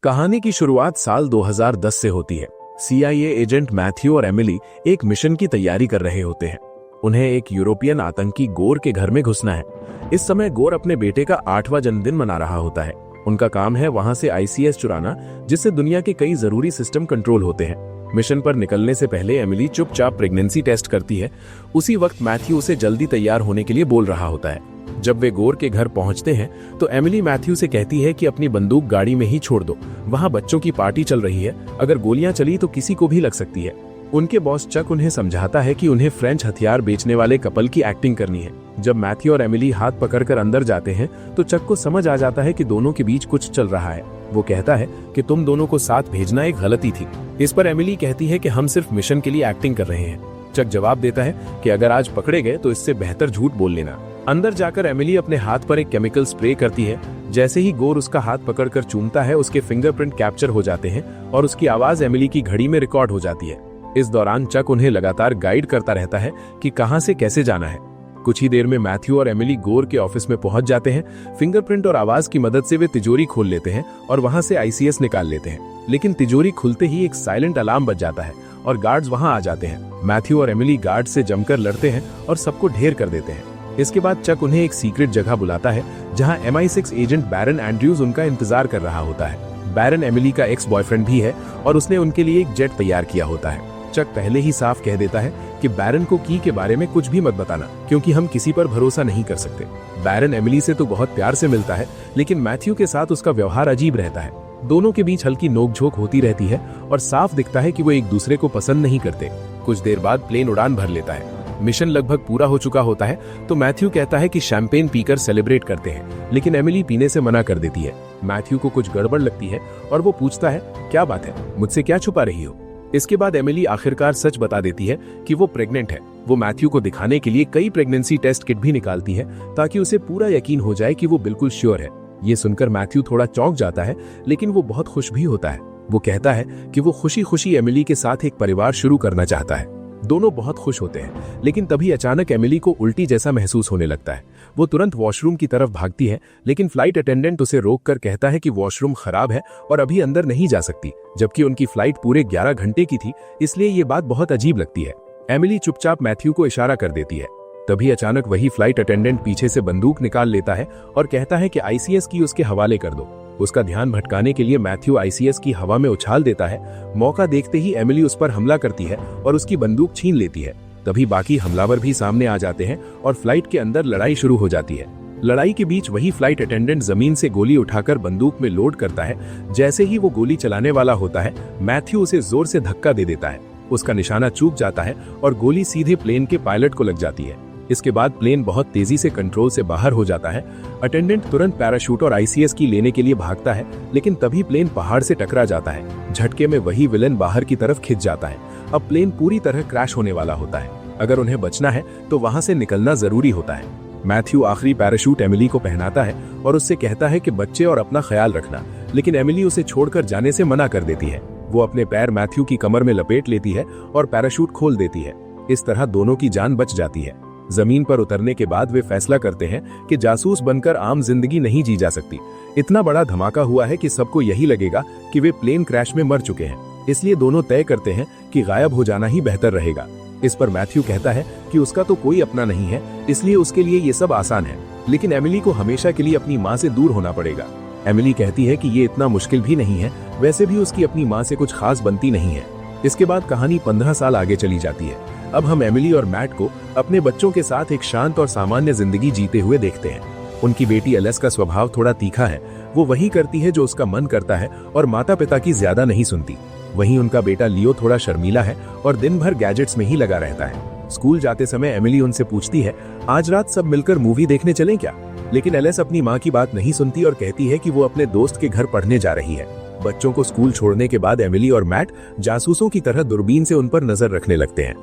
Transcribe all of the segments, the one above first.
कहानी की शुरुआत साल 2010 से होती है। CIA एजेंट मैथ्यू और एमिली एक मिशन की तैयारी कर रहे होते हैं। उन्हें एक यूरोपियन आतंकी गोर के घर में घुसना है। इस समय गोर अपने बेटे का 8वां जन्मदिन मना रहा होता है। उनका काम है वहां से ICS चुराना, जिससे दुनिया के कई जरूरी सिस्टम कंट्रोल होते हैं। मिशन पर निकलने से पहले एमिली चुपचाप प्रेगनेंसी टेस्ट करती है। उसी वक्त मैथ्यू उसे जल्दी तैयार होने के लिए बोल रहा होता है। जब वे गोर के घर पहुंचते हैं तो एमिली मैथ्यू से कहती है कि अपनी बंदूक गाड़ी में ही छोड़ दो, वहां बच्चों की पार्टी चल रही है, अगर गोलियां चली तो किसी को भी लग सकती है। उनके बॉस चक उन्हें समझाता है कि उन्हें फ्रेंच हथियार बेचने वाले कपल की एक्टिंग करनी है। जब मैथ्यू और एमिली हाथ पकड़कर अंदर जाते हैं तो चक को समझ आ जाता है कि दोनों के बीच कुछ चल रहा है। वो कहता है कि तुम दोनों को साथ भेजना एक गलती थी। इस पर एमिली कहती है कि हम सिर्फ मिशन के लिए एक्टिंग कर रहे हैं। चक जवाब देता है कि अगर आज पकड़े गए तो इससे बेहतर झूठ बोल लेना। अंदर जाकर एमिली अपने हाथ पर एक केमिकल स्प्रे करती है। जैसे ही गोर उसका हाथ पकड़कर चूमता है, उसके फिंगरप्रिंट कैप्चर हो जाते हैं और उसकी आवाज एमिली की घड़ी में रिकॉर्ड हो जाती है। इस दौरान चक उन्हें लगातार गाइड करता रहता है कि कहां से कैसे जाना है। कुछ ही देर में मैथ्यू और एमिली गोर के ऑफिस में पहुंच जाते हैं। फिंगरप्रिंट और आवाज की मदद से वे तिजोरी खोल लेते हैं और वहां से ICS निकाल लेते हैं। लेकिन तिजोरी खुलते ही एक साइलेंट अलार्म बज जाता है और गार्ड्स वहां आ जाते हैं। मैथ्यू और एमिली गार्ड से जमकर लड़ते हैं और सबको ढेर कर देते हैं। इसके बाद चक उन्हें एक सीक्रेट जगह बुलाता है जहां MI6 एजेंट बैरन एंड्रयूज उनका इंतजार कर रहा होता है। बैरन एमिली का एक्स बॉयफ्रेंड भी है और उसने उनके लिए एक जेट तैयार किया होता है। चक पहले ही साफ कह देता है कि बैरन को की के बारे में कुछ भी मत बताना, क्योंकि हम किसी पर भरोसा नहीं कर सकते। बैरन एमिली से तो बहुत प्यार से मिलता है, लेकिन मैथ्यू के साथ उसका व्यवहार अजीब रहता है। दोनों के बीच हल्की नोकझोंक होती रहती है और साफ दिखता है कि वो एक दूसरे को पसंद नहीं करते। कुछ देर बाद प्लेन उड़ान भर लेता है। मिशन लगभग पूरा हो चुका होता है तो मैथ्यू कहता है कि शैंपेन पीकर सेलिब्रेट करते हैं, लेकिन एमिली पीने से मना कर देती है। मैथ्यू को कुछ गड़बड़ लगती है और वो पूछता है, क्या बात है, मुझसे क्या छुपा रही हो? इसके बाद एमिली आखिरकार सच बता देती है कि वो प्रेग्नेंट है। वो मैथ्यू को दिखाने के लिए कई प्रेगनेंसी टेस्ट किट भी निकालती है ताकि उसे पूरा यकीन हो जाए कि वो बिल्कुल श्योर है। ये सुनकर मैथ्यू थोड़ा चौंक जाता है, लेकिन वो बहुत खुश भी होता है। वो कहता है कि वो खुशी खुशी एमिली के साथ एक परिवार शुरू करना चाहता है। दोनों बहुत खुश होते हैं, लेकिन तभी अचानक एमिली को उल्टी जैसा महसूस होने लगता है। वो तुरंत वॉशरूम की तरफ भागती है, लेकिन फ्लाइट अटेंडेंट उसे रोककर कहता है कि वॉशरूम खराब है और अभी अंदर नहीं जा सकती, जबकि उनकी फ्लाइट पूरे 11 घंटे की थी, इसलिए ये बात बहुत अजीब लगती है। एमिली चुपचाप मैथ्यू को इशारा कर देती है। तभी अचानक वही फ्लाइट अटेंडेंट पीछे से बंदूक निकाल लेता है और कहता है कि ICS की उसके हवाले कर दो। उसका ध्यान भटकाने के लिए मैथ्यू ICS की हवा में उछाल देता है। मौका देखते ही एमिली उस पर हमला करती है और उसकी बंदूक छीन लेती है। तभी बाकी हमलावर भी सामने आ जाते हैं और फ्लाइट के अंदर लड़ाई शुरू हो जाती है। लड़ाई के बीच वही फ्लाइट अटेंडेंट जमीन से गोली उठाकर बंदूक में लोड करता है। जैसे ही वो गोली चलाने वाला होता है, मैथ्यू उसे जोर से धक्का दे देता है। उसका निशाना चूक जाता है और गोली सीधे प्लेन के पायलट को लग जाती है। इसके बाद प्लेन बहुत तेजी से कंट्रोल से बाहर हो जाता है। अटेंडेंट तुरंत पैराशूट और ICS की लेने के लिए भागता है, लेकिन तभी प्लेन पहाड़ से टकरा जाता है। झटके में वही विलेन बाहर की तरफ खिंच जाता है। अब प्लेन पूरी तरह क्रैश होने वाला होता है। अगर उन्हें बचना है तो वहां से निकलना जरूरी होता है। मैथ्यू आखिरी पैराशूट एमिली को पहनाता है और उससे कहता है कि बच्चे और अपना ख्याल रखना, लेकिन एमिली उसे छोड़कर जाने से मना कर देती है। वो अपने पैर मैथ्यू की कमर में लपेट लेती है और पैराशूट खोल देती है। इस तरह दोनों की जान बच जाती है। जमीन पर उतरने के बाद वे फैसला करते हैं कि जासूस बनकर आम जिंदगी नहीं जी जा सकती। इतना बड़ा धमाका हुआ है कि सबको यही लगेगा कि वे प्लेन क्रैश में मर चुके हैं, इसलिए दोनों तय करते हैं कि गायब हो जाना ही बेहतर रहेगा। इस पर मैथ्यू कहता है कि उसका तो कोई अपना नहीं है, इसलिए उसके लिए ये सब आसान है, लेकिन एमिली को हमेशा के लिए अपनी माँ से दूर होना पड़ेगा। एमिली कहती है कि ये इतना मुश्किल भी नहीं है, वैसे भी उसकी अपनी माँ से कुछ खास बनती नहीं है। इसके बाद कहानी 15 साल आगे चली जाती है। अब हम एमिली और मैट को अपने बच्चों के साथ एक शांत और सामान्य जिंदगी जीते हुए देखते हैं। उनकी बेटी एलिस का स्वभाव थोड़ा तीखा है। वो वही करती है जो उसका मन करता है और माता पिता की ज्यादा नहीं सुनती। वहीं उनका बेटा लियो थोड़ा शर्मीला है और दिन भर गैजेट्स में ही लगा रहता है। स्कूल जाते समय एमिली उनसे पूछती है, आज रात सब मिलकर मूवी देखने चलें क्या? लेकिन एलिस अपनी माँ की बात नहीं सुनती और कहती है कि वो अपने दोस्त के घर पढ़ने जा रही है। बच्चों को स्कूल छोड़ने के बाद एमिली और मैट जासूसों की तरह दूरबीन से उन पर नजर रखने लगते हैं।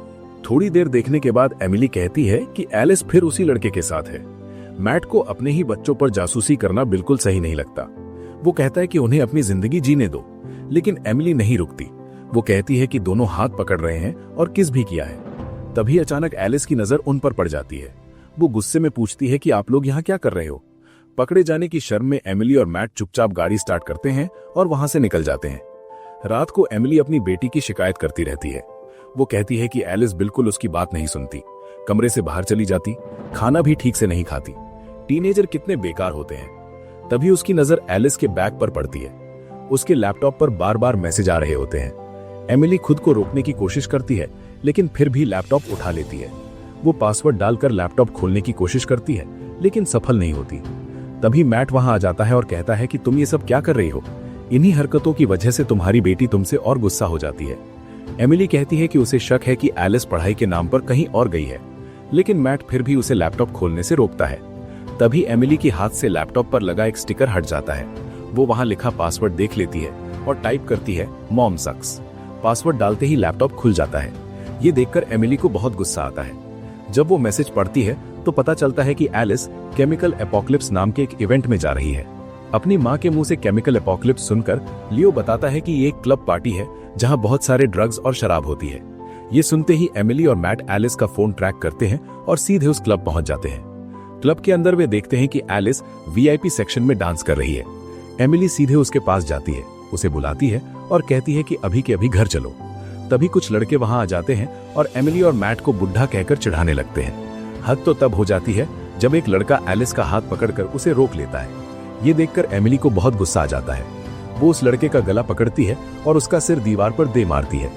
थोड़ी देर देखने के बाद एमिली कहती है कि एलिस फिर उसी लड़के के साथ है। मैट को अपने ही बच्चों पर जासूसी करना बिल्कुल सही नहीं लगता। वो कहता है कि उन्हें अपनी जिंदगी जीने दो, लेकिन एमिली नहीं रुकती। वो कहती है कि दोनों हाथ पकड़ रहे हैं और किस भी किया है। तभी अचानक एलिस की नजर उन पर पड़ जाती है। वो गुस्से में पूछती है कि आप लोग यहाँ क्या कर रहे हो? पकड़े जाने की शर्म में एमिली और मैट चुपचाप गाड़ी स्टार्ट करते हैं और वहां से निकल जाते हैं। रात को एमिली अपनी बेटी की शिकायत करती रहती है। वो कहती है कि एलिस बिल्कुल उसकी बात नहीं सुनती, कमरे से बाहर चली जाती, खाना भी ठीक से नहीं खाती। टीनेजर कितने बेकार होते हैं। तभी उसकी नजर एलिस के बैग पर पड़ती है। उसके लैपटॉप पर बार बार मैसेज आ रहे होते हैं। एमिली खुद को रोकने की कोशिश करती है, लेकिन फिर भी लैपटॉप उठा लेती है। वो पासवर्ड डालकर लैपटॉप खोलने की कोशिश करती है, लेकिन सफल नहीं होती। तभी मैट वहां आ जाता है और कहता है कि तुम ये सब क्या कर रही हो? इन्हीं हरकतों की वजह से तुम्हारी बेटी तुमसे और गुस्सा हो जाती है। एमिली कहती है कि उसे शक है कि एलिस पढ़ाई के नाम पर कहीं और गई है, लेकिन मैट फिर भी उसे लैपटॉप खोलने से रोकता है। तभी एमिली के हाथ से लैपटॉप पर लगा एक स्टिकर हट जाता है। वो वहां लिखा पासवर्ड देख लेती है और टाइप करती है मॉम सक्स। पासवर्ड डालते ही लैपटॉप खुल जाता है। ये देखकर एमिली को बहुत गुस्सा आता है। जब वो मैसेज पढ़ती है तो पता चलता है कि एलिस केमिकल एपोक्लिप्स नाम के एक इवेंट में जा रही है। अपनी माँ के मुंह से केमिकल एपोक्लिप्स सुनकर लियो बताता है कि ये एक क्लब पार्टी है जहां बहुत सारे ड्रग्स और शराब होती है। ये सुनते ही एमिली और मैट एलिस का फोन ट्रैक करते हैं और सीधे उस क्लब पहुंच जाते हैं। क्लब के अंदर वे देखते हैं कि एलिस वीआईपी सेक्शन में डांस कर रही है। एमिली सीधे उसके पास जाती है, उसे बुलाती है और कहती है कि अभी के अभी घर चलो। तभी कुछ लड़के वहां आ जाते हैं और एमिली और मैट को बुढ़ा कहकर चिढ़ाने लगते हैं। हद तो तब हो जाती है जब एक लड़का एलिस का हाथ पकड़कर उसे रोक लेता है। ये देखकर एमिली को बहुत गुस्सा आ जाता है। वो उस लड़के का गला पकड़ती है और उसका सिर दीवार पर दे मारती है।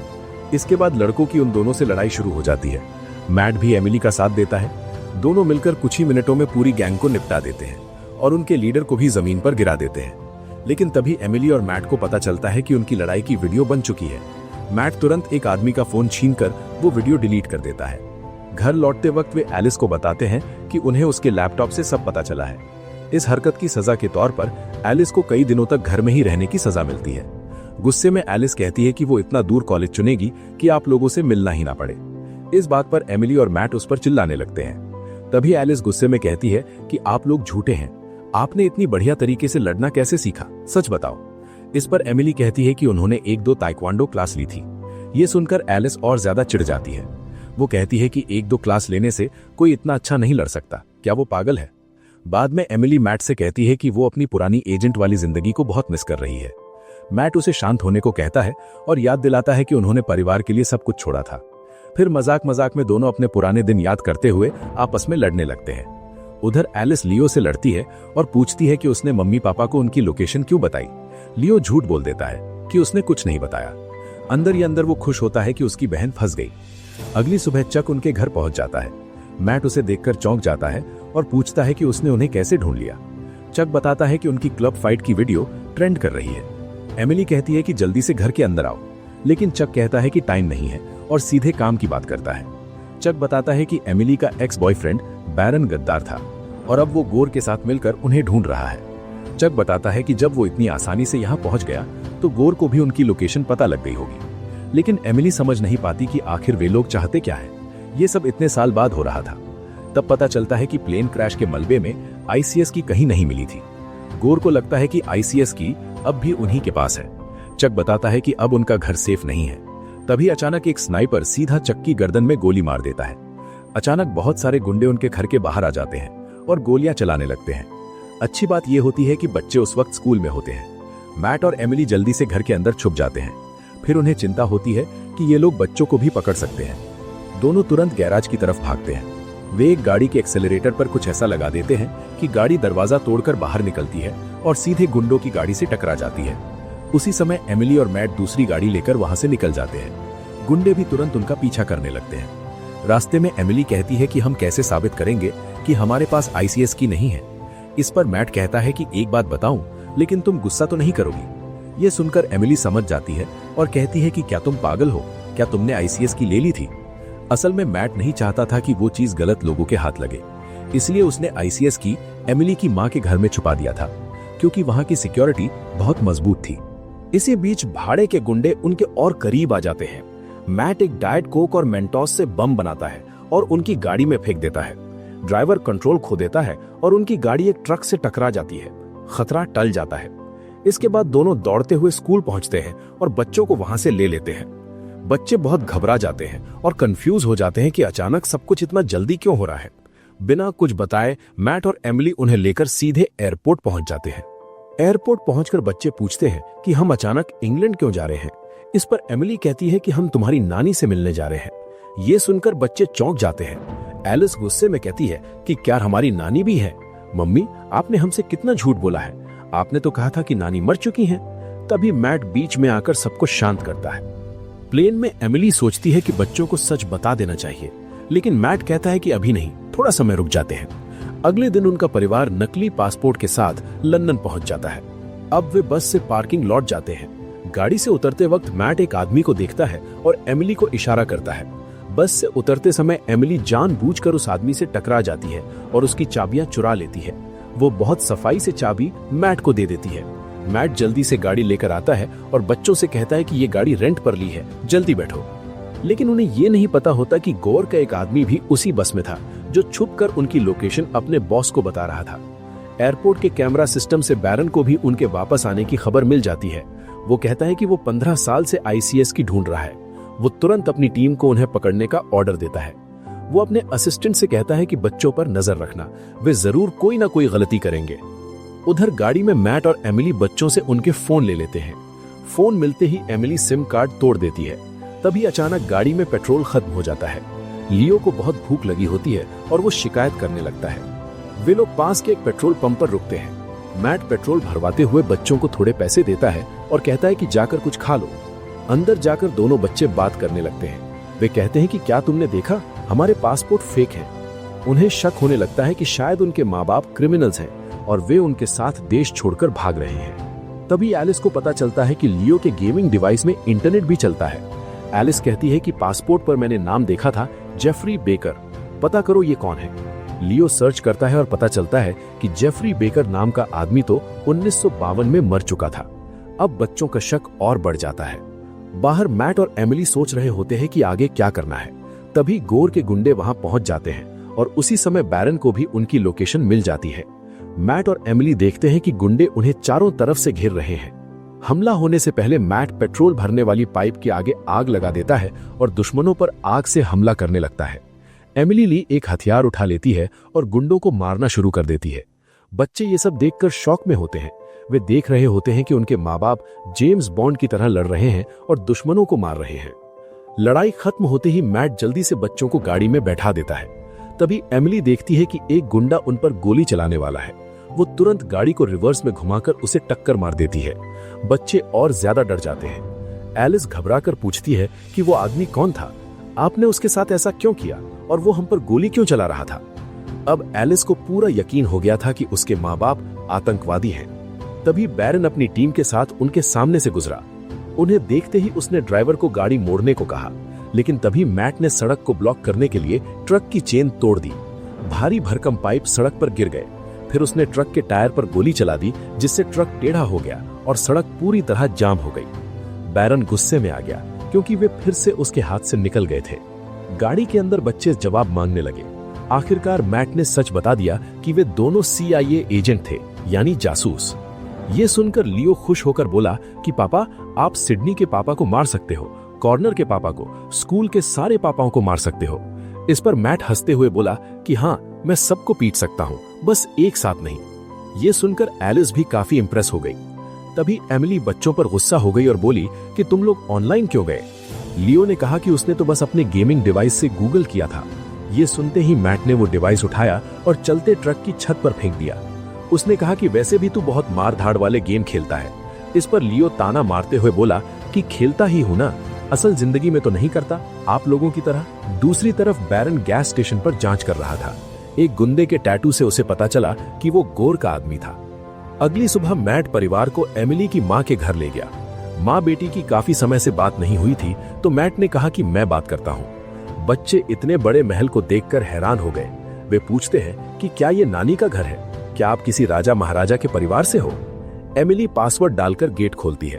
इसके बाद लड़कों की उन दोनों से लड़ाई शुरू हो जाती है। मैट भी एमिली का साथ देता है। दोनों मिलकर कुछ ही मिनटों में पूरी गैंग को निपटा देते हैं और उनके लीडर को भी जमीन पर गिरा देते हैं। लेकिन तभी एमिली और मैट को पता चलता है कि उनकी लड़ाई की वीडियो बन चुकी है। मैट तुरंत एक आदमी का फोन छीनकर वो वीडियो डिलीट कर देता है। घर लौटते वक्त वे एलिस को बताते हैं कि उन्हें उसके लैपटॉप से सब पता चला है। इस हरकत की सजा के तौर पर एलिस को कई दिनों तक घर में ही रहने की सजा मिलती है। गुस्से में एलिस कहती है कि वो इतना दूर कॉलेज चुनेगी कि आप लोगों से मिलना ही ना पड़े। इस बात पर एमिली और मैट उस पर चिल्लाने लगते हैं। तभी एलिस गुस्से में कहती है कि आप लोग झूठे हैं, आपने इतनी बढ़िया तरीके से लड़ना कैसे सीखा, सच बताओ। इस पर एमिली कहती है कि उन्होंने 1-2 ताइक्वांडो क्लास ली थी। ये सुनकर एलिस और ज्यादा चिढ़ जाती है। वो कहती है कि 1-2 क्लास लेने से कोई इतना अच्छा नहीं लड़ सकता, क्या वो पागल है? बाद में एमिली मैट से कहती है कि वो अपनी पुरानी एजेंट वाली जिंदगी को बहुत मिस कर रही है। मैट उसे शांत होने को कहता है और याद दिलाता है कि उन्होंने परिवार के लिए सब कुछ छोड़ा था। फिर मजाक मजाक में दोनों अपने पुराने दिन याद करते हुए आपस में लड़ने लगते हैं। उधर एलिस लियो से लड़ती है और पूछती है कि उसने मम्मी पापा को उनकी लोकेशन क्यों बताई। लियो झूठ बोल देता है कि उसने कुछ नहीं बताया। अंदर ही अंदर वो खुश होता है कि उसकी बहन फंस गई। अगली सुबह चक उनके घर पहुंच जाता है। मैट उसे देखकर चौंक जाता है और पूछता है कि उसने उन्हें कैसे ढूंढ लिया। चक बताता है कि उनकी क्लब फाइट की वीडियो ट्रेंड कर रही है। एमिली कहती है कि जल्दी से घर के अंदर आओ, लेकिन चक कहता है कि टाइम नहीं है और सीधे काम की बात करता है। चक बताता है कि एमिली का एक्स बॉयफ्रेंड बैरन गद्दार था और अब वो गोर के साथ मिलकर उन्हें ढूंढ रहा है। चक बताता है कि जब वो इतनी आसानी से यहाँ पहुंच गया तो गोर को भी उनकी लोकेशन पता लग गई होगी। लेकिन एमिली समझ नहीं पाती कि आखिर वे लोग चाहते क्या है। ये सब इतने साल बाद हो रहा था। तब पता चलता है कि प्लेन क्रैश के मलबे में आईसीएस की कहीं नहीं मिली थी। गोर को लगता है कि आईसीएस की अब भी उन्हीं के पास है। चक बताता है कि अब उनका घर सेफ नहीं है। तभी अचानक एक स्नाइपर सीधा चक की गर्दन में गोली मार देता है। अचानक बहुत सारे गुंडे उनके घर के बाहर आ जाते हैं और गोलियां चलाने लगते हैं। अच्छी बात यह होती है कि बच्चे उस वक्त स्कूल में होते हैं। मैट और एमिली जल्दी से घर के अंदर छुप जाते हैं। फिर उन्हें चिंता होती है कि ये लोग बच्चों को भी पकड़ सकते हैं। दोनों तुरंत गैराज की तरफ भागते हैं। वे एक गाड़ी के एक्सेलरेटर पर कुछ ऐसा लगा देते हैं कि गाड़ी दरवाजा तोड़कर बाहर निकलती है और सीधे गुंडों की गाड़ी से टकरा जाती है। उसी समय एमिली और मैट दूसरी गाड़ी लेकर वहां से निकल जाते हैं। गुंडे भी तुरंत उनका पीछा करने लगते हैं। रास्ते में एमिली कहती है कि हम कैसे साबित करेंगे कि हमारे पास आईसीएस की नहीं है। इस पर मैट कहता है कि एक बात बताऊं, लेकिन तुम गुस्सा तो नहीं करोगी। ये सुनकर एमिली समझ जाती है और कहती है कि क्या तुम पागल हो, क्या तुमने आईसीएस की ले ली थी? असल में मैट नहीं चाहता था कि वो चीज गलत लोगों के हाथ लगे, इसलिए उसने आईसीएस की एमिली की मां के घर में छुपा दिया था, क्योंकि वहां की सिक्योरिटी बहुत मजबूत थी। इसी बीच भाड़े के गुंडे उनके और करीब आ जाते हैं। मैट एक डाइट कोक और मेंटोस से बम बनाता है और उनकी गाड़ी में फेंक देता है। ड्राइवर कंट्रोल खो देता है और उनकी गाड़ी एक ट्रक से टकरा जाती है। खतरा टल जाता है। इसके बाद दोनों दौड़ते हुए स्कूल पहुंचते हैं और बच्चों को वहां से ले लेते हैं। बच्चे बहुत घबरा जाते हैं और कंफ्यूज हो जाते हैं कि अचानक सब कुछ इतना जल्दी क्यों हो रहा है। बिना कुछ बताए मैट और एमिली उन्हें लेकर सीधे एयरपोर्ट पहुंच जाते हैं। एयरपोर्ट पहुंचकर बच्चे पूछते हैं कि हम अचानक इंग्लैंड क्यों जा रहे हैं। इस पर एमिली कहती है कि हम तुम्हारी नानी से मिलने जा रहे हैं। ये सुनकर बच्चे चौंक जाते हैं। एलिस गुस्से में कहती है कि क्या हमारी नानी भी है? मम्मी, आपने हमसे कितना झूठ बोला है। आपने तो कहा था कि नानी मर चुकी हैं। तभी मैट बीच में आकर सबको शांत करता है। प्लेन में एमिली सोचती है कि बच्चों को सच बता देना चाहिए, लेकिन मैट कहता है कि अभी नहीं, थोड़ा समय रुक जाते हैं। अगले दिन उनका परिवार नकली पासपोर्ट के साथ लंदन पहुंच जाता है। अब वे बस से पार्किंग लौट जाते हैं। गाड़ी से उतरते वक्त मैट एक आदमी को देखता है और एमिली को इशारा करता है। बस से उतरते समय एमिली जानबूझकर उस आदमी से टकरा जाती है और उसकी चाबियां चुरा लेती है। वो बहुत सफाई से चाबी मैट को दे देती है। मैट जल्दी से गाड़ी लेकर आता है और बच्चों से कहता है कि ये गाड़ी रेंट पर ली है, जल्दी बैठो। लेकिन उन्हें ये नहीं पता होता कि गोर का एक आदमी भी उसी बस में था, जो छुपकर उनकी लोकेशन अपने बॉस को बता रहा था। एयरपोर्ट के कैमरा सिस्टम से बैरन को भी उनके वापस आने की खबर मिल जाती है। वो कहता है कि वो 15 साल से ICS की ढूंढ रहा है। वो तुरंत अपनी टीम को उन्हें पकड़ने का ऑर्डर देता है। वो अपने असिस्टेंट से कहता है कि बच्चों पर नजर रखना, वे जरूर कोई ना कोई गलती करेंगे। उधर गाड़ी में मैट और एमिली बच्चों से उनके फोन ले लेते हैं। फोन मिलते ही एमिली सिम कार्ड तोड़ देती है। तभी अचानक गाड़ी में पेट्रोल खत्म हो जाता है। लियो को बहुत भूख लगी होती है और वो शिकायत करने लगता है। वे लोग पास के एक पेट्रोल पंप पर रुकते हैं। मैट पेट्रोल भरवाते हुए बच्चों को थोड़े पैसे देता है और कहता है कि जाकर कुछ खा लो। अंदर जाकर दोनों बच्चे बात करने लगते हैं। वे कहते हैं कि क्या तुमने देखा, हमारे पासपोर्ट फेक हैं। उन्हें शक होने लगता है कि शायद उनके माँ बाप क्रिमिनल्स हैं और वे उनके साथ देश छोड़कर भाग रहे हैं। तभी एलिस को पता चलता है कि लियो के गेमिंग डिवाइस में इंटरनेट भी चलता है। एलिस कहती है कि पासपोर्ट पर मैंने नाम देखा था, जेफरी बेकर, पता करो ये कौन है। लियो सर्च करता है और पता चलता है कि जेफरी बेकर नाम का आदमी तो 1952 में मर चुका था। अब बच्चों का शक और बढ़ जाता है। बाहर मैट और एमिली सोच रहे होते हैं कि आगे क्या करना है। तभी गोर के गुंडे वहां पहुंच जाते हैं और उसी समय बैरन को भी उनकी लोकेशन मिल जाती है। मैट और एमिली देखते हैं कि गुंडे उन्हें चारों तरफ से घेर रहे हैं। हमला होने से पहले मैट पेट्रोल भरने वाली पाइप के आगे आग लगा देता है और दुश्मनों पर आग से हमला करने लगता है। एमिली ली एक हथियार उठा लेती है और गुंडों को मारना शुरू कर देती है। बच्चे ये सब देखकर शॉक में होते हैं। वे देख रहे होते हैं कि उनके माँ बाप जेम्स बॉन्ड की तरह लड़ रहे हैं और दुश्मनों को मार रहे हैं। लड़ाई खत्म होते ही मैट जल्दी से बच्चों को गाड़ी में बैठा देता है। तभी एमिली देखती है कि एक गुंडा उन पर गोली चलाने वाला है। वो तुरंत गाड़ी को रिवर्स में घुमाकर उसे टक्कर मार देती है। बच्चे और ज्यादा डर जाते हैं। एलिस घबराकर पूछती है कि वो आदमी कौन था, आपने उसके साथ ऐसा क्यों किया और वो हम पर गोली क्यों चला रहा था। अब एलिस को पूरा यकीन हो गया था कि उसके माँ बाप आतंकवादी हैं। तभी बैरन अपनी टीम के साथ उनके सामने से गुजरा। उन्हें देखते ही उसने ड्राइवर को गाड़ी मोड़ने को कहा, लेकिन तभी मैट ने सड़क को ब्लॉक करने के लिए ट्रक की चेन तोड़ दी। भारी भरकम पाइप सड़क पर गिर गए। फिर उसने ट्रक के टायर पर गोली चला दी, जिससे ट्रक टेढ़ा हो गया और सड़क पूरी तरह जाम हो गई। बैरन गुस्से में आ गया क्योंकि वे फिर से उसके हाथ से निकल गए थे। गाड़ी के अंदर बच्चे जवाब मांगने लगे। आखिरकार मैट ने सच बता दिया कि वे दोनों CIA एजेंट थे, यानी जासूस। ये सुनकर लियो खुश होकर बोला कि पापा, आप सिडनी के पापा को मार सकते हो, कॉर्नर के पापा को, स्कूल के सारे पापाओं को मार सकते हो। इस पर मैट हंसते हुए बोला कि हाँ, मैं सबको पीट सकता हूँ, बस एक साथ नहीं। ये सुनकर एलिस भी काफी इंप्रेस हो गई। तभी एमिली बच्चों पर गुस्सा हो गई और बोली कि तुम लोग ऑनलाइन क्यों गए। लियो ने कहा कि उसने तो बस अपने गेमिंग डिवाइस से गूगल किया था। ये सुनते ही मैट ने वो डिवाइस उठाया और चलते ट्रक की छत पर फेंक दिया। उसने कहा कि वैसे भी तू बहुत मार धाड़ वाले गेम खेलता है। इस पर लियो ताना मारते हुए बोला कि खेलता ही हूं ना, असल जिंदगी में तो नहीं करता आप लोगों की तरह। दूसरी तरफ बैरन गैस स्टेशन पर जांच कर रहा था। एक गुंडे के टैटू से उसे पता चला कि वो गोर का आदमी था। अगली सुबह मैट परिवार को एमिली की माँ के घर ले गया। माँ बेटी की काफी समय से बात नहीं हुई थी, तो मैट ने कहा कि मैं बात करता हूँ। बच्चे इतने बड़े महल को देखकर हैरान हो गए। वे पूछते हैं कि क्या ये नानी का घर है, क्या आप किसी राजा महाराजा के परिवार से हो। एमिली पासवर्ड डालकर गेट खोलती है।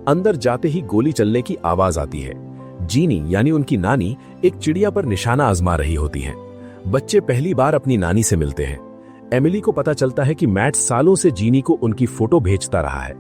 अंदर जाते ही गोली चलने की आवाज आती है। जीनी यानी उनकी नानी एक चिड़िया पर निशाना आजमा रही होती है। बच्चे पहली बार अपनी नानी से मिलते हैं। एमिली को पता चलता है कि मैट सालों से जीनी को उनकी फोटो भेजता रहा है।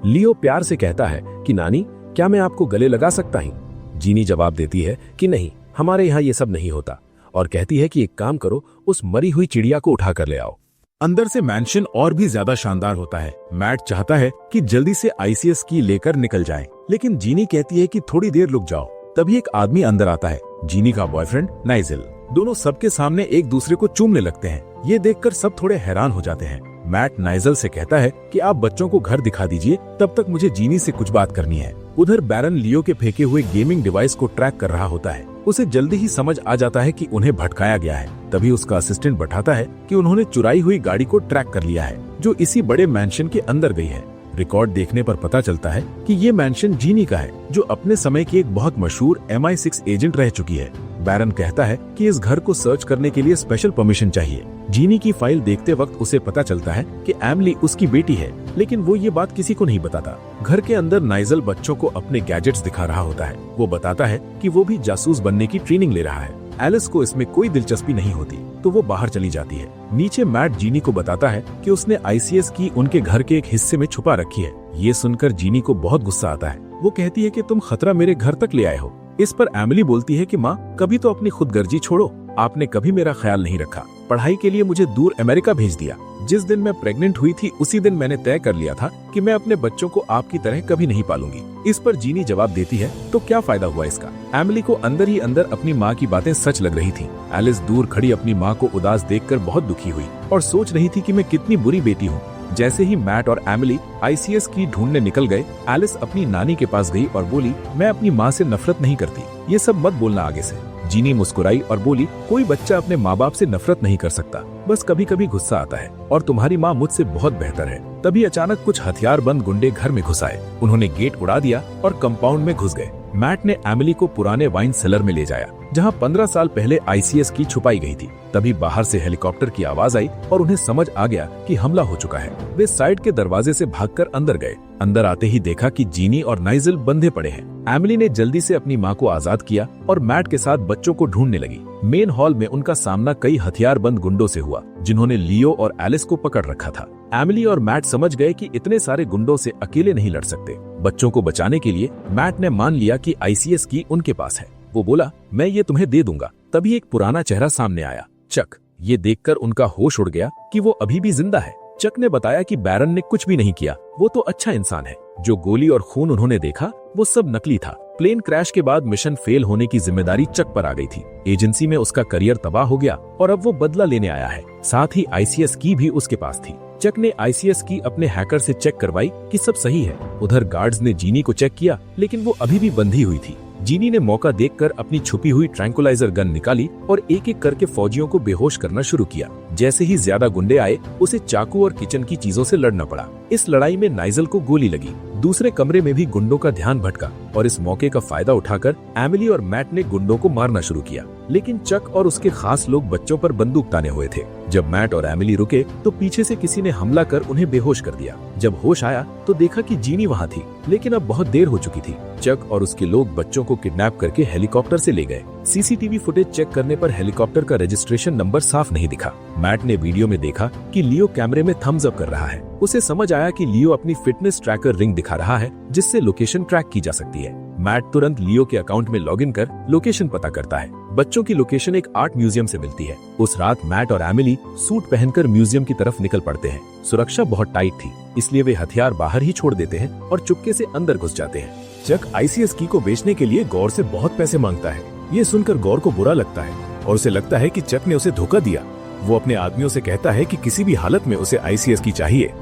लियो प्यार से कहता है कि नानी, क्या मैं आपको गले लगा सकता हूं। जीनी जवाब देती है कि नहीं, हमारे यहाँ ये सब नहीं होता, और कहती है कि एक काम करो, उस मरी हुई चिड़िया को उठा कर ले आओ। अंदर से मैंशन और भी ज्यादा शानदार होता है। मैट चाहता है कि जल्दी से आईसीएस की लेकर निकल जाए, लेकिन जीनी कहती है कि थोड़ी देर रुक जाओ। तभी एक आदमी अंदर आता है, जीनी का बॉयफ्रेंड नाइजेल। दोनों सबके सामने एक दूसरे को चूमने लगते हैं। ये देखकर सब थोड़े हैरान हो जाते हैं। मैट नाइजेल से कहता है कि आप बच्चों को घर दिखा दीजिए, तब तक मुझे जीनी से कुछ बात करनी है। उधर बैरन लियो के फेंके हुए गेमिंग डिवाइस को ट्रैक कर रहा होता है। उसे जल्दी ही समझ आ जाता है कि उन्हें भटकाया गया है। तभी उसका असिस्टेंट बताता है कि उन्होंने चुराई हुई गाड़ी को ट्रैक कर लिया है, जो इसी बड़े मैंशन के अंदर गई है। रिकॉर्ड देखने पर पता चलता है कि ये मैंशन जीनी का है, जो अपने समय की एक बहुत मशहूर MI6 एजेंट रह चुकी है। बैरन कहता है कि इस घर को सर्च करने के लिए स्पेशल परमिशन चाहिए। जीनी की फाइल देखते वक्त उसे पता चलता है कि एमिली उसकी बेटी है, लेकिन वो ये बात किसी को नहीं बताता। घर के अंदर नाइजेल बच्चों को अपने गैजेट्स दिखा रहा होता है। वो बताता है कि वो भी जासूस बनने की ट्रेनिंग ले रहा है। एलिस को इसमें कोई दिलचस्पी नहीं होती, तो वो बाहर चली जाती है। नीचे मैट जीनी को बताता है कि उसने आईसीएस की उनके घर के एक हिस्से में छुपा रखी है। ये सुनकर जीनी को बहुत गुस्सा आता है। वो कहती है कि तुम खतरा मेरे घर तक ले आए हो। इस पर एमिली बोलती है कि माँ, कभी तो अपनी खुदगर्जी छोड़ो। आपने कभी मेरा ख्याल नहीं रखा, पढ़ाई के लिए मुझे दूर अमेरिका भेज दिया। जिस दिन मैं प्रेग्नेंट हुई थी, उसी दिन मैंने तय कर लिया था कि मैं अपने बच्चों को आपकी तरह कभी नहीं पालूंगी। इस पर जीनी जवाब देती है, तो क्या फायदा हुआ इसका। एमिली को अंदर ही अंदर अपनी माँ की बातें सच लग रही थी। एलिस दूर खड़ी अपनी माँ को उदास देखकर बहुत दुखी हुई और सोच रही थी कि मैं कितनी बुरी बेटी हूँ। जैसे ही मैट और एमिली आईसीएस की ढूंढने निकल गए, एलिस अपनी नानी के पास गई और बोली, मैं अपनी माँ से नफरत नहीं करती, ये सब मत बोलना आगे से। जीनी मुस्कुराई और बोली, कोई बच्चा अपने माँ बाप से नफरत नहीं कर सकता, बस कभी कभी गुस्सा आता है, और तुम्हारी माँ मुझसे बहुत बेहतर है। तभी अचानक कुछ हथियारबंद गुंडे घर में घुस आए। उन्होंने गेट उड़ा दिया और कंपाउंड में घुस गए। मैट ने एमिली को पुराने वाइन सेलर में ले जाया, जहां 15 साल पहले आईसीएस की छुपाई गई थी। तभी बाहर से हेलीकॉप्टर की आवाज आई और उन्हें समझ आ गया कि हमला हो चुका है। वे साइड के दरवाजे से भागकर अंदर गए। अंदर आते ही देखा कि जीनी और नाइजेल बंधे पड़े हैं। एमिली ने जल्दी से अपनी माँ को आजाद किया और मैट के साथ बच्चों को ढूंढने लगी। मेन हॉल में उनका सामना कई हथियारबंद गुंडों से हुआ, जिन्होंने लियो और एलिस को पकड़ रखा था। एमिली और मैट समझ गए कि इतने सारे गुंडों से अकेले नहीं लड़ सकते। बच्चों को बचाने के लिए मैट ने मान लिया कि आईसीएस की उनके पास है। वो बोला, मैं ये तुम्हें दे दूंगा। तभी एक पुराना चेहरा सामने आया, चक। ये देखकर उनका होश उड़ गया कि वो अभी भी जिंदा है। चक ने बताया कि बैरन ने कुछ भी नहीं किया, वो तो अच्छा इंसान है। जो गोली और खून उन्होंने देखा वो सब नकली था। प्लेन क्रैश के बाद मिशन फेल होने की जिम्मेदारी चक पर आ गई थी। एजेंसी में उसका करियर तबाह हो गया और अब वो बदला लेने आया है। साथ ही आईसीएस की भी उसके पास थी। चक ने आईसीएस की अपने हैकर से चेक करवाई कि सब सही है। उधर गार्ड्स ने जीनी को चेक किया, लेकिन वो अभी भी बंधी हुई थी। जीनी ने मौका देखकर अपनी छुपी हुई ट्रैंकुलाइजर गन निकाली और एक एक करके फौजियों को बेहोश करना शुरू किया। जैसे ही ज्यादा गुंडे आए, उसे चाकू और किचन की चीजों से लड़ना पड़ा। इस लड़ाई में नाइजेल को गोली लगी। दूसरे कमरे में भी गुंडों का ध्यान भटका और इस मौके का फायदा उठाकर एमिली और मैट ने गुंडों को मारना शुरू किया। लेकिन चक और उसके खास लोग बच्चों पर बंदूक ताने हुए थे। जब मैट और एमिली रुके तो पीछे से किसी ने हमला कर उन्हें बेहोश कर दिया। जब होश आया तो देखा कि जीनी वहाँ थी, लेकिन अब बहुत देर हो चुकी थी। चक और उसके लोग बच्चों को किडनैप करके हेलीकॉप्टर से ले गए। सीसीटीवी फुटेज चेक करने पर हेलीकॉप्टर का रजिस्ट्रेशन नंबर साफ नहीं दिखा। मैट ने वीडियो में देखा कि लियो कैमरे में थम्स अप कर रहा है। उसे समझ आया कि लियो अपनी फिटनेस ट्रैकर रिंग दिखा रहा है, जिससे लोकेशन ट्रैक की जा सकती है। मैट तुरंत लियो के अकाउंट में लॉगिन कर लोकेशन पता करता है। बच्चों की लोकेशन एक आर्ट म्यूजियम से मिलती है। उस रात मैट और एमिली सूट पहनकर म्यूजियम की तरफ निकल पड़ते हैं। सुरक्षा बहुत टाइट थी, इसलिए वे हथियार बाहर ही छोड़ देते हैं और चुपके से अंदर घुस जाते हैं। चक आईसीएस की को बेचने के लिए गौर से बहुत पैसे मांगता है। ये सुनकर गौर को बुरा लगता है और उसे लगता है कि चक ने उसे धोखा दिया। वो अपने आदमियों से कहता है कि किसी भी हालत में उसे आईसीएस की चाहिए।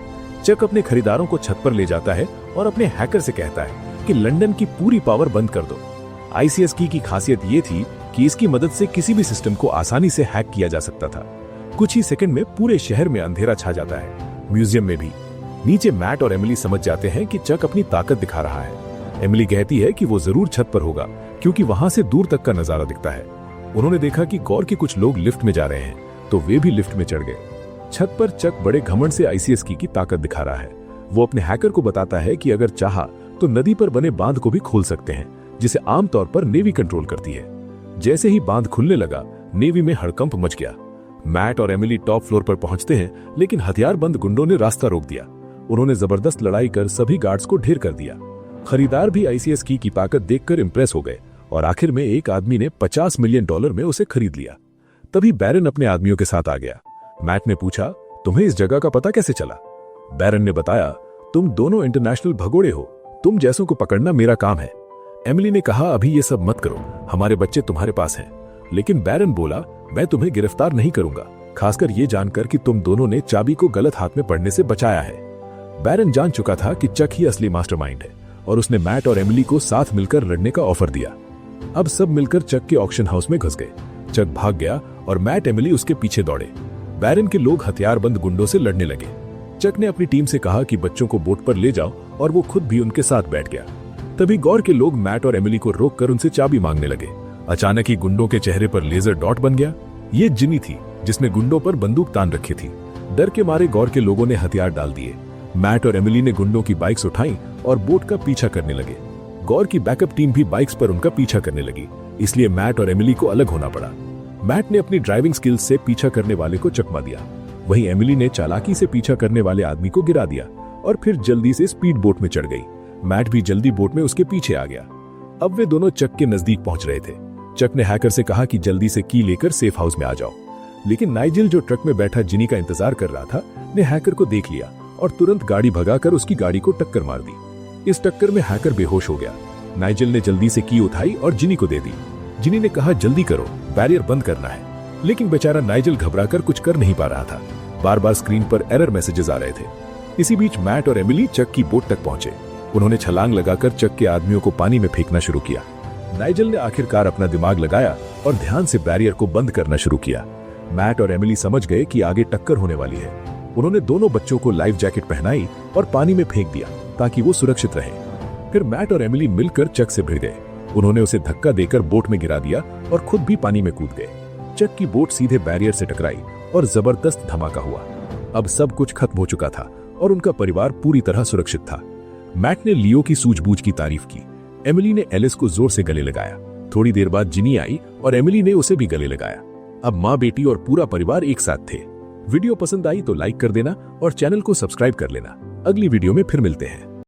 चक अपने खरीदारों को छत पर ले जाता है और अपने हैकर से कहता है कि लंदन की पूरी पावर बंद कर दो। आईसीएस की खासियत ये थी कि इसकी मदद से किसी भी सिस्टम को आसानी से हैक किया जा सकता था। कुछ ही सेकंड में पूरे शहर में अंधेरा छा जाता है, म्यूजियम में भी। नीचे मैट और एमिली समझ जाते हैं कि चक अपनी ताकत दिखा रहा है। एमिली कहती है कि वो जरूर छत पर होगा, क्योंकि वहां से दूर तक का नजारा दिखता है। उन्होंने देखा कि गौर के कुछ लोग लिफ्ट में जा रहे हैं, तो वे भी लिफ्ट में चढ़ गए। छत पर चक बड़े घमंड से आईसीएस की ताकत दिखा रहा है। वो अपने हैकर को बताता है कि अगर चाहा तो नदी पर बने बांध को भी खोल सकते हैं, जिसे आमतौर पर नेवी कंट्रोल करती है। जैसे ही बांध खुलने लगा, नेवी में हड़कंप मच गया। मैट और एमिली टॉप फ्लोर पर पहुंचते हैं, लेकिन हथियारबंद गुंडों ने रास्ता रोक दिया। उन्होंने जबरदस्त लड़ाई कर सभी गार्ड्स को ढेर कर दिया। खरीदार भी आईसीएस की ताकत देखकर इंप्रेस हो गए और आखिर में एक आदमी ने $50 मिलियन में उसे खरीद लिया। तभी बैरन अपने आदमियों के साथ आ गया। मैट ने पूछा, तुम्हें इस जगह का पता कैसे चला? बैरन ने बताया, तुम दोनों इंटरनेशनल भगोड़े हो, तुम जैसों को पकड़ना मेरा काम है। एमिली ने कहा, अभी ये सब मत करो, हमारे बच्चे तुम्हारे पास हैं। लेकिन बैरन बोला, मैं तुम्हें गिरफ्तार नहीं करूंगा, खासकर ये जानकर कि तुम दोनों ने चाबी को गलत हाथ में पड़ने से बचाया है। बैरन जान चुका था कि चक ही असली मास्टरमाइंड है और उसने मैट और एमिली को साथ मिलकर लड़ने का ऑफर दिया। अब सब मिलकर चक के ऑक्शन हाउस में घुस गए। चक भाग गया और मैट एमिली उसके पीछे दौड़े। बैरन के लोग हथियारबंद गुंडों से लड़ने लगे। चक ने अपनी टीम से कहा कि बच्चों को बोट पर ले जाओ और वो खुद भी उनके साथ बैठ गया। तभी गौर के लोग मैट और एमिली को रोककर उनसे चाबी मांगने लगे। अचानक ही गुंडों के चेहरे पर लेजर डॉट बन गया। ये जिनी थी जिसने गुंडों पर बंदूक तान रखी थी। डर के मारे गौर के लोगों ने हथियार डाल दिए। मैट और एमिली ने गुंडों की बाइक्स उठाई और बोट का पीछा करने लगे। गौर की बैकअप टीम भी बाइक्स पर उनका पीछा करने लगी, इसलिए मैट और एमिली को अलग होना पड़ा। मैट ने अपनी ड्राइविंग स्किल्स से पीछा करने वाले को चकमा दिया, वहीं एमिली ने चालाकी से पीछा करने वाले आदमी को गिरा दिया और फिर जल्दी से स्पीड बोट में चढ़ गई। मैट भी जल्दी बोट में उसके पीछे आ गया। अब वे दोनों चक के नजदीक पहुंच रहे थे। चक ने हैकर से कहा कि जल्दी से की लेकर सेफ हाउस में आ जाओ, लेकिन नाइजेल जो ट्रक में बैठा जिनी का इंतजार कर रहा था ने हैकर को देख लिया और तुरंत गाड़ी भगाकर उसकी गाड़ी को टक्कर मार दी। इस टक्कर में हैकर बेहोश हो गया। नाइजेल ने जल्दी से की उठाई और जिनी को दे दी। जिनी ने कहा, जल्दी करो, बैरियर बंद करना है। लेकिन बेचारा नाइजेल घबराकर कुछ कर नहीं पा रहा था। बार बार स्क्रीन पर एरर मैसेजेस आ रहे थे। इसी बीच मैट और एमिली चक की बोट तक पहुंचे। उन्होंने छलांग लगाकर चक के आदमियों को पानी में फेंकना शुरू किया। नाइजेल ने आखिरकार अपना दिमाग लगाया और ध्यान से बैरियर को बंद करना शुरू किया। मैट और एमिली समझ गए कि आगे टक्कर होने वाली है। उन्होंने दोनों बच्चों को लाइफ जैकेट पहनाई और पानी में फेंक दिया ताकि वो सुरक्षित रहे। फिर मैट और एमिली मिलकर चक से भिड़ गए। उन्होंने उसे धक्का देकर बोट में गिरा दिया और खुद भी पानी में कूद गए। चक की बोट सीधे बैरियर से टकराई और जबरदस्त धमाका हुआ। अब सब कुछ खत्म हो चुका था और उनका परिवार पूरी तरह सुरक्षित था। मैट ने लियो की सूझबूझ की तारीफ की। एमिली ने एलिस को जोर से गले लगाया। थोड़ी देर बाद जिनी आई और एमिली ने उसे भी गले लगाया। अब माँ, बेटी और पूरा परिवार एक साथ थे। वीडियो पसंद आई तो लाइक कर देना और चैनल को सब्सक्राइब कर लेना। अगली वीडियो में फिर मिलते हैं।